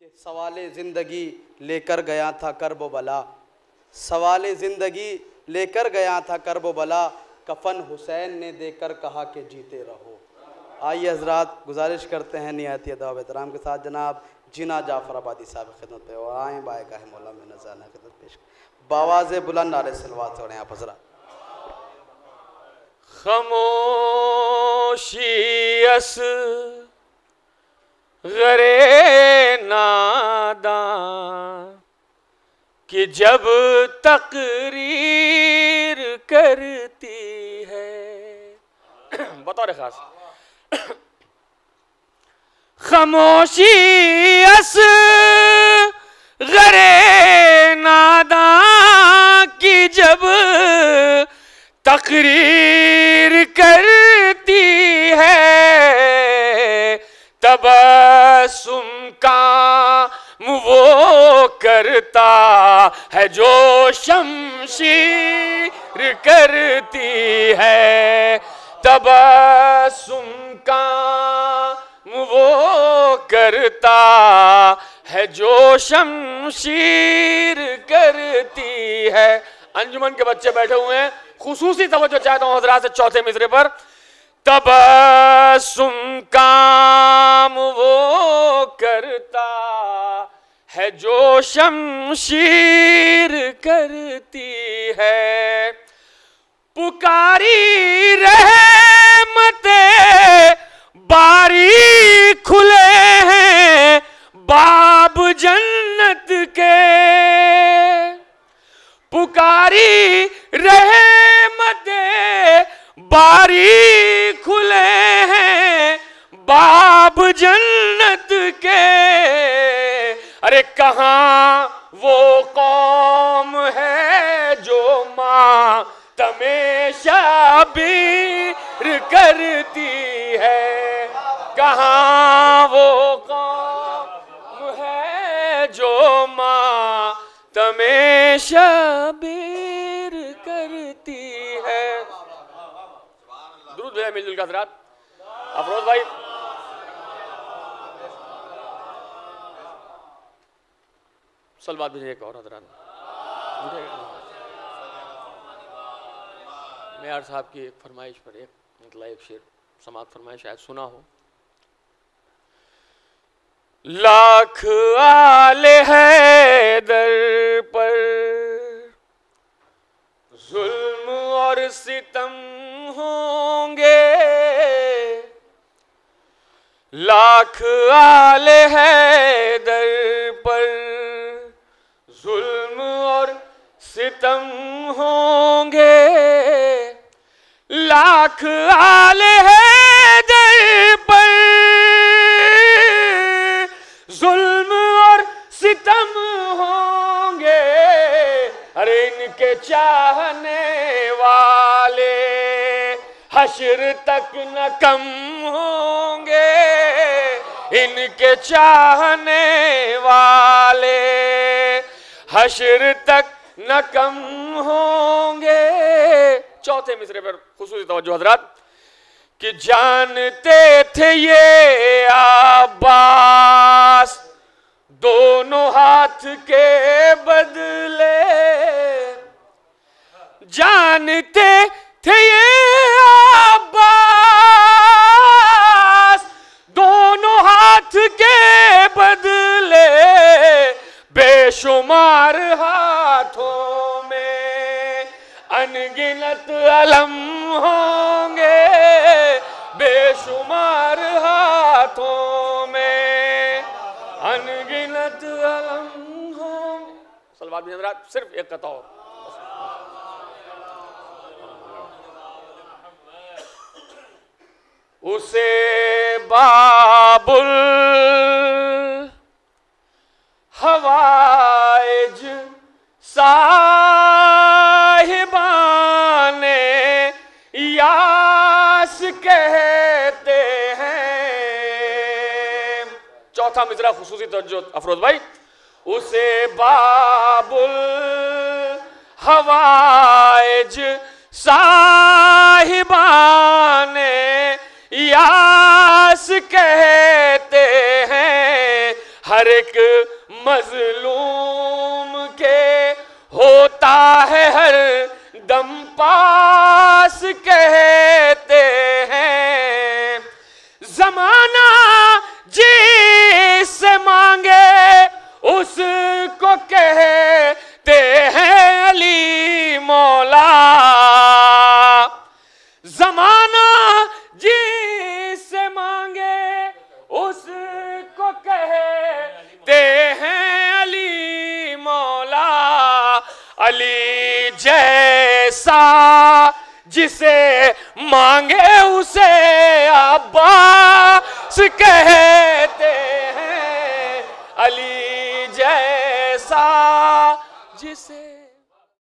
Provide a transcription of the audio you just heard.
कि सवाले ज़िंदगी लेकर गया था कर्ब बला, सवाले ज़िंदगी लेकर गया था कर्ब बला, कफन हुसैन ने देकर कहा कि जीते रहो। आइए हजरात, गुजारिश करते हैं निहायत अदब एहतराम के साथ जनाब जिना जाफर आबादी साहब खिदमत पे और आएँ बायका है मौला में नज़ाना खिदमत पेश बावाज़ बुलंद नारे सलवात हो रहे हैं आप हजरात। खामोशी अस गरे नादा कि जब तकरीर करती है, बतौर खास खामोशी अस गरे नादा की जब तकरीर करती है, तबस्सुम काम वो करता है जो शमशीर करती है, तबस्सुम काम वो करता है जो शमशीर करती है। अंजुमन के बच्चे बैठे हुए हैं, खुसूसी तवज्जो चाहता हूं हजरात से चौथे मिसरे पर। तबस्सुम काम वो करता है जो शमशीर करती है, पुकारी रहमते बारी खुले हैं बाब जन्नत के, पुकारी रहमते बारी खुले हैं बाब जन्नत के। अरे कहाँ वो कौम है जो माँ तमे शाबीर करती है, कहाँ वो कौम है जो माँ तमे शाबीर करती है। दुरूद है मिलजुल के हजरात। अफरोज भाई सलवात भेजिए एक और हजरात। मेयर साहब की एक फरमाइश पर एक शेर समात फरमाइश शायद सुना हो। लाख आले हैदर पर जुल्म और सितम होंगे, लाख आले हैदर पर जुल्म और सितम होंगे, लाख आले हैदर पर जुल्म और सितम होंगे। अरे इनके चाहने वाले हश्र तक न कम होंगे, इनके चाहने वाले हश्र तक न कम होंगे। चौथे मिसरे पर खुसूसी तवज्जो हजरात कि जानते थे ये अब्बास दोनों हाथ के बदले, जानते थे ये अब्बास दोनों हाथ के बदले, बेशुमार हाथों में अनगिनत अलम होंगे, बेशुमार हाथों में अनगिनत अलम होंगे। सलवात भी हजरात सिर्फ एक कथा और उसे बाबुल हवाइज साहिबाने यास कहते हैं। चौथा मिसरा खुसूसी तवज्जो अफरोज भाई। उसे बाबुल हवाइज साहिबाने यास कहते हैं, हर एक मजलूम के होता है हर दम पास, कहते हैं जमाना जिससे मांगे उसको कहते हैं अली मौला। जमाना जिससे मांगे उसको कहते हैं अली मौला। अली जैसा जिसे मांगे उसे अब्बास कहते हैं। अली जैसा जिसे